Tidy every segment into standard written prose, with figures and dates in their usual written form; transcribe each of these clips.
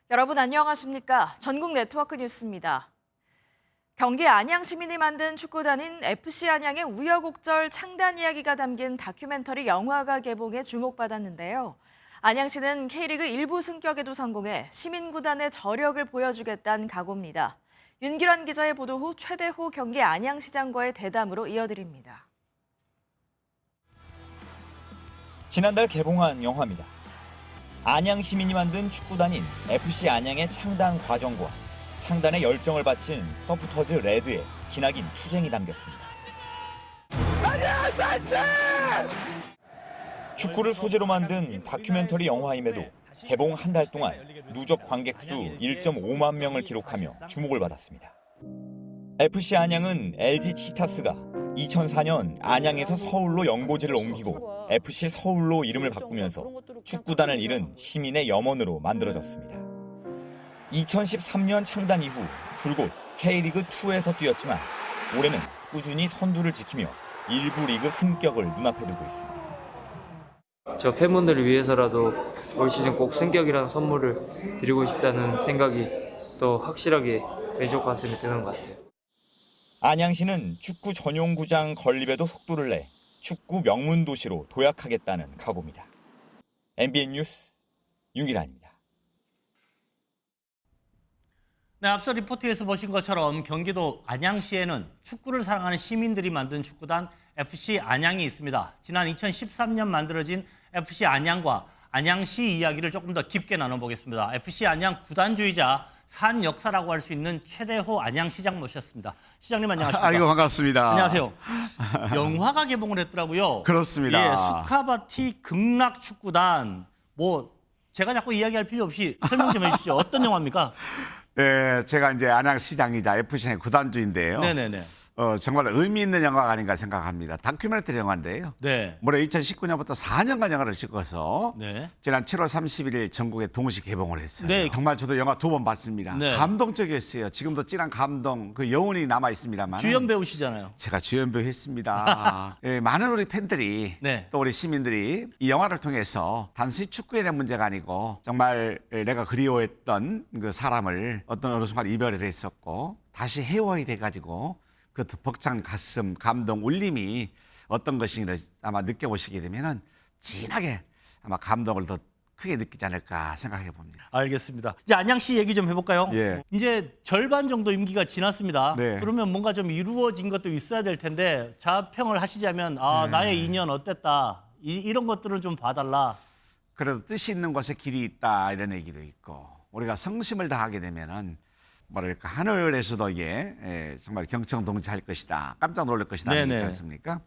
여러분 안녕하십니까? 전국 네트워크 뉴스입니다. 경기 안양 시민이 만든 축구단인 FC 안양의 우여곡절 창단 이야기가 담긴 다큐멘터리 영화가 개봉해 주목받았는데요. 안양시는 K리그 1부 승격에도 성공해 시민구단의 저력을 보여주겠다는 각오입니다. 윤기란 기자의 보도 후 최대호 경기 안양시장과의 대담으로 이어드립니다. 지난달 개봉한 영화입니다. 안양 시민이 만든 축구단인 FC 안양의 창단 과정과 창단에 열정을 바친 서포터즈 레드의 기나긴 투쟁이 담겼습니다. 축구를 소재로 만든 다큐멘터리 영화임에도 개봉 한 달 동안 누적 관객 수 1.5만 명을 기록하며 주목을 받았습니다. FC 안양은 LG 치타스가 2004년 안양에서 서울로 연고지를 옮기고 FC 서울로 이름을 바꾸면서 축구단을 잃은 시민의 염원으로 만들어졌습니다. 2013년 창단 이후 줄곧 K리그2에서 뛰었지만 올해는 꾸준히 선두를 지키며 일부 리그 승격을 눈앞에 두고 있습니다. 저 팬분들을 위해서라도 올 시즌 꼭 승격이라는 선물을 드리고 싶다는 생각이 더 확실하게 왼쪽 가슴에 드는 것 같아요. 안양시는 축구 전용구장 건립에도 속도를 내 축구 명문 도시로 도약하겠다는 각오입니다. MBN 뉴스 윤기란입니다. 네, 앞서 리포트에서 보신 것처럼 경기도 안양시에는 축구를 사랑하는 시민들이 만든 축구단 FC 안양이 있습니다. 지난 2013년 만들어진 FC 안양과 안양시 이야기를 조금 더 깊게 나눠보겠습니다. FC 안양 구단주이자 산 역사라고 할 수 있는 최대호 안양시장 모셨습니다. 시장님 안녕하십니까? 아이고 반갑습니다. 안녕하세요. 영화가 개봉을 했더라고요. 그렇습니다. 예, 스카바티 극락 축구단. 제가 자꾸 이야기할 필요 없이 설명 좀 해주시죠. 어떤 영화입니까? 네, 제가 이제 안양시장이자 FC의 구단주인데요. 네네네. 정말 의미 있는 영화가 아닌가 생각합니다. 다큐멘터리 영화인데요. 네. 올해 2019년부터 4년간 영화를 찍어서 네. 지난 7월 31일 전국에 동시 개봉을 했어요. 네. 정말 저도 영화 2번 봤습니다. 네. 감동적이었어요. 지금도 찐한 감동, 그 여운이 남아 있습니다만. 주연 배우시잖아요. 제가 주연배우 했습니다. 예, 많은 우리 팬들이 네. 또 우리 시민들이 이 영화를 통해서 단순히 축구에 대한 문제가 아니고 정말 내가 그리워했던 그 사람을 어느 순간 이별을 했었고 다시 회원이 돼가지고 그 벅찬 가슴, 감동, 울림이 어떤 것인지를 아마 느껴보시게 되면은 진하게 아마 감동을 더 크게 느끼지 않을까 생각해 봅니다. 알겠습니다. 이제 안양시 얘기 좀 해볼까요? 예. 이제 절반 정도 임기가 지났습니다. 네. 그러면 뭔가 좀 이루어진 것도 있어야 될 텐데 자평을 하시자면 나의 인연 어땠다. 이런 것들은 좀 봐달라. 그래도 뜻이 있는 곳에 길이 있다 이런 얘기도 있고 우리가 성심을 다하게 되면은 뭐랄까 하늘에서도 이게 정말 경청동지할 것이다 깜짝 놀랄 것이다 네네. 있지 않습니까?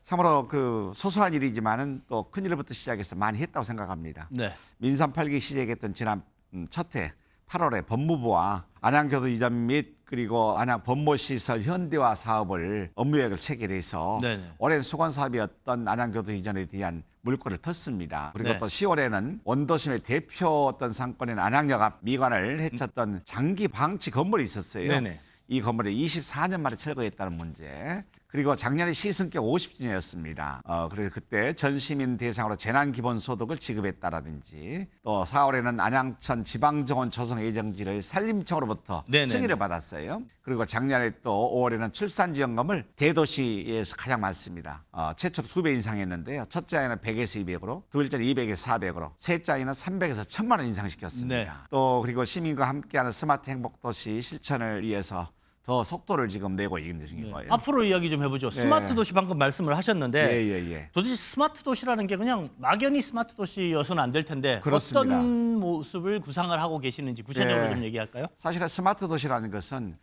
참으로 그 소소한 일이지만은 또 큰 일부터 시작해서 많이 했다고 생각합니다. 네. 민산 8기 시작했던 지난 첫해 8월에 법무부와 안양교도 이전 및 그리고 안양 법무시설 현대화 사업을 업무계획을 체결해서 네네. 오랜 수건 사업이었던 안양교도 이전에 대한 물꼬를 텄습니다. 그리고 네. 또 10월에는 원도심의 대표였던 상권인 안양역 앞 미관을 해쳤던 장기 방치 건물이 있었어요. 네네. 이 건물을 24년 만에 철거했다는 문제. 그리고 작년에 시승격 50주년이었습니다. 그래서 그때 전 시민 대상으로 재난기본소득을 지급했다라든지 또 4월에는 안양천 지방정원 조성 예정지를 산림청으로부터 네네네. 승인을 받았어요. 그리고 작년에 또 5월에는 출산지원금을 대도시에서 가장 많습니다. 최초로 2배 인상했는데요. 첫째 아이는 100에서 200으로, 둘째는 200에서 400으로, 셋째 아이는 300에서 1000만 원 인상시켰습니다. 네. 또 그리고 시민과 함께하는 스마트 행복도시 실천을 위해서 더 속도를 지금 내고 있는 중인 거예요. 앞으로 이야기 좀 해보죠. 스마트 도시 방금 말씀을 하셨는데 예. 도대체 스마트 도시라는 게 그냥 막연히 스마트 도시여서는 안 될 텐데 그렇습니다. 어떤 모습을 구상을 하고 계시는지 구체적으로 예. 좀 얘기할까요? 사실은 스마트 도시라는 것은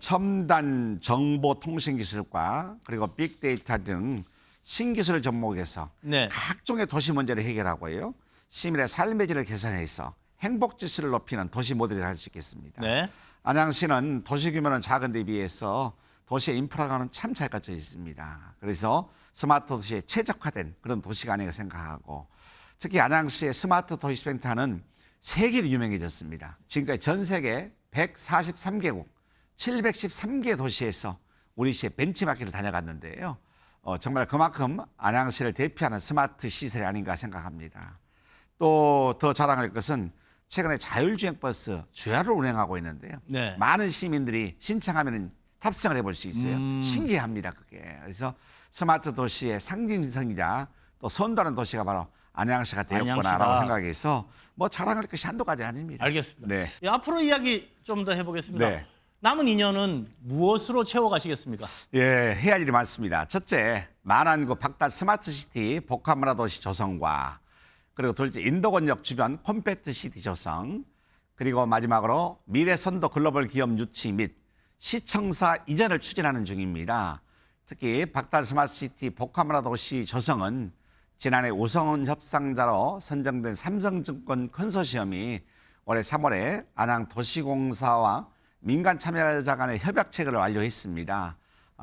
첨단 정보 통신 기술과 그리고 빅데이터 등 신기술을 접목해서 네. 각종의 도시 문제를 해결하고요. 시민의 삶의 질을 개선해서 행복 지수를 높이는 도시 모델을 할 수 있겠습니다. 네. 안양시는 도시 규모는 작은 데 비해서 도시의 인프라가는 참 잘 갖춰져 있습니다. 그래서 스마트 도시에 최적화된 그런 도시가 아닌가 생각하고 특히 안양시의 스마트 도시센터는 세계로 유명해졌습니다. 지금까지 전 세계 143개국 713개 도시에서 우리 시의 벤치마킹을 다녀갔는데요. 정말 그만큼 안양시를 대표하는 스마트 시설이 아닌가 생각합니다. 또 더 자랑할 것은 최근에 자율주행 버스 주야를 운행하고 있는데요. 네. 많은 시민들이 신청하면 탑승을 해볼 수 있어요. 신기합니다, 그게. 그래서 스마트 도시의 상징성이자 또 선도하는 도시가 바로 안양시가 되었구나라고 안양시다. 생각해서 뭐 자랑할 것이 한두 가지 아닙니다. 알겠습니다. 네. 예, 앞으로 이야기 좀 더 해보겠습니다. 네. 남은 2년은 무엇으로 채워가시겠습니까? 예, 해야 할 일이 많습니다. 첫째, 만안구 박달 스마트시티 복합문화 도시 조성과 그리고 둘째, 인도권역 주변 컴팩트 시티 조성, 그리고 마지막으로 미래선도 글로벌 기업 유치 및 시청사 이전을 추진하는 중입니다. 특히 박달 스마트시티 복합문화 도시 조성은 지난해 우선 협상자로 선정된 삼성증권 컨소시엄이 올해 3월에 안양 도시공사와 민간 참여자 간의 협약 체결을 완료했습니다.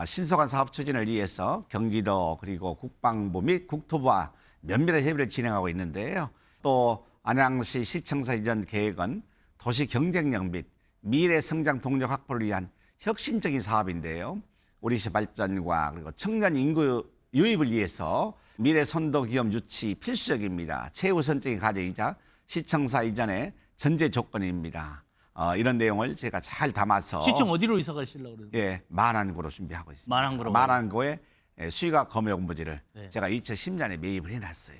신속한 사업 추진을 위해서 경기도 그리고 국방부 및 국토부와 면밀한 협의를 진행하고 있는데요. 또 안양시 시청사 이전 계획은 도시 경쟁력 및 미래 성장 동력 확보를 위한 혁신적인 사업인데요. 우리 시 발전과 그리고 청년 인구 유입을 위해서 미래 선도 기업 유치 필수적입니다. 최우선적인 과제이자 시청사 이전의 전제 조건입니다. 이런 내용을 제가 잘 담아서 시청 어디로 이사 가시려고 그러는데? 예, 만안구로 준비하고 있습니다. 만안구로. 만안구에 수의과 검역본부지를 네. 제가 2010년에 매입을 해놨어요.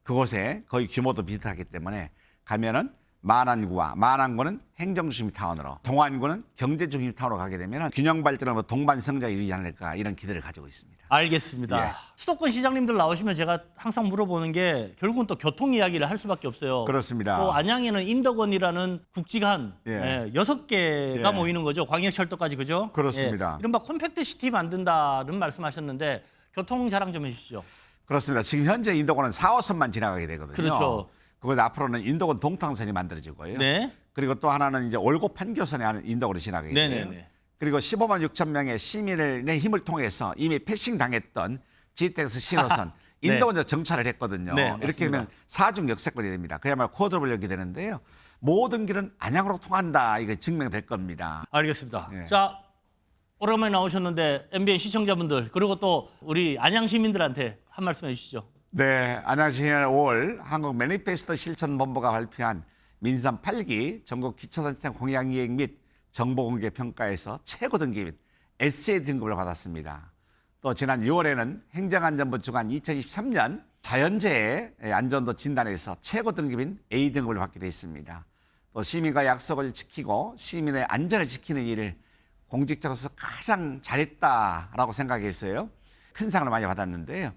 그곳에 거의 규모도 비슷하기 때문에 가면은 만안구는 행정중심 타운으로, 동안구는 경제중심 타운으로 가게 되면 균형 발전으로 동반 성장이 이루지 않을까 이런 기대를 가지고 있습니다. 알겠습니다. 예. 수도권 시장님들 나오시면 제가 항상 물어보는 게 결국은 또 교통 이야기를 할 수밖에 없어요. 그렇습니다. 또 안양에는 인덕원이라는 국지가 한 예. 6개가 예. 모이는 거죠. 광역철도까지 그죠? 그렇습니다. 예. 이른바 컴팩트 시티 만든다는 말씀하셨는데 교통 자랑 좀 해주시죠. 그렇습니다. 지금 현재 인도권은 4호선만 지나가게 되거든요. 그렇죠. 그래서 앞으로는 인도권 동탄선이 만들어지고요. 네. 그리고 또 하나는 이제 올고 판교선에 하는 인도권으로 지나가게 돼요. 네네네. 그리고 15만 6천 명의 시민의 힘을 통해서 이미 패싱 당했던 GTX 신호선 네. 인도권에 정차를 했거든요. 네, 이렇게 맞습니다. 되면 사중 역세권이 됩니다. 그야말로 코드를 열게 되는데요. 모든 길은 안양으로 통한다. 이거 증명될 겁니다. 알겠습니다. 예. 자, 오랜만에 나오셨는데 MBN 시청자분들 그리고 또 우리 안양 시민들한테 한 말씀 해주시죠. 네, 안양시는 5월 한국 매니페스토 실천본부가 발표한 민선 8기 전국 기초선착 공약이행 및 정보공개 평가에서 최고 등기 및 SA 등급을 받았습니다. 또 지난 6월에는 행정안전부 주관 2023년 자연재해 안전도 진단에서 최고 등급인 A 등급을 받게 돼 있습니다. 또 시민과 약속을 지키고 시민의 안전을 지키는 일을 공직자로서 가장 잘했다라고 생각했어요. 큰 상을 많이 받았는데요.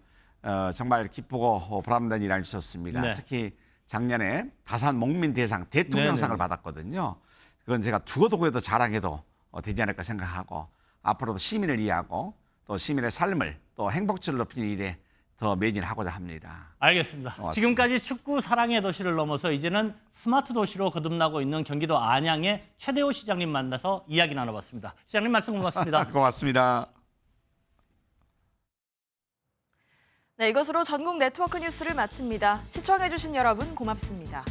정말 기쁘고 보람된 일이 있었습니다. 네. 특히 작년에 다산 목민 대상 대통령상을 네네. 받았거든요. 그건 제가 두고두고해도 자랑해도 되지 않을까 생각하고 앞으로도 시민을 이해하고 또 시민의 삶을 또 행복지를 높이는 일에 더 매진하고자 합니다. 알겠습니다. 고맙습니다. 지금까지 축구 사랑의 도시를 넘어서 이제는 스마트 도시로 거듭나고 있는 경기도 안양의 최대호 시장님 만나서 이야기 나눠봤습니다. 시장님 말씀 고맙습니다. 고맙습니다. 네, 이것으로 전국 네트워크 뉴스를 마칩니다. 시청해주신 여러분 고맙습니다.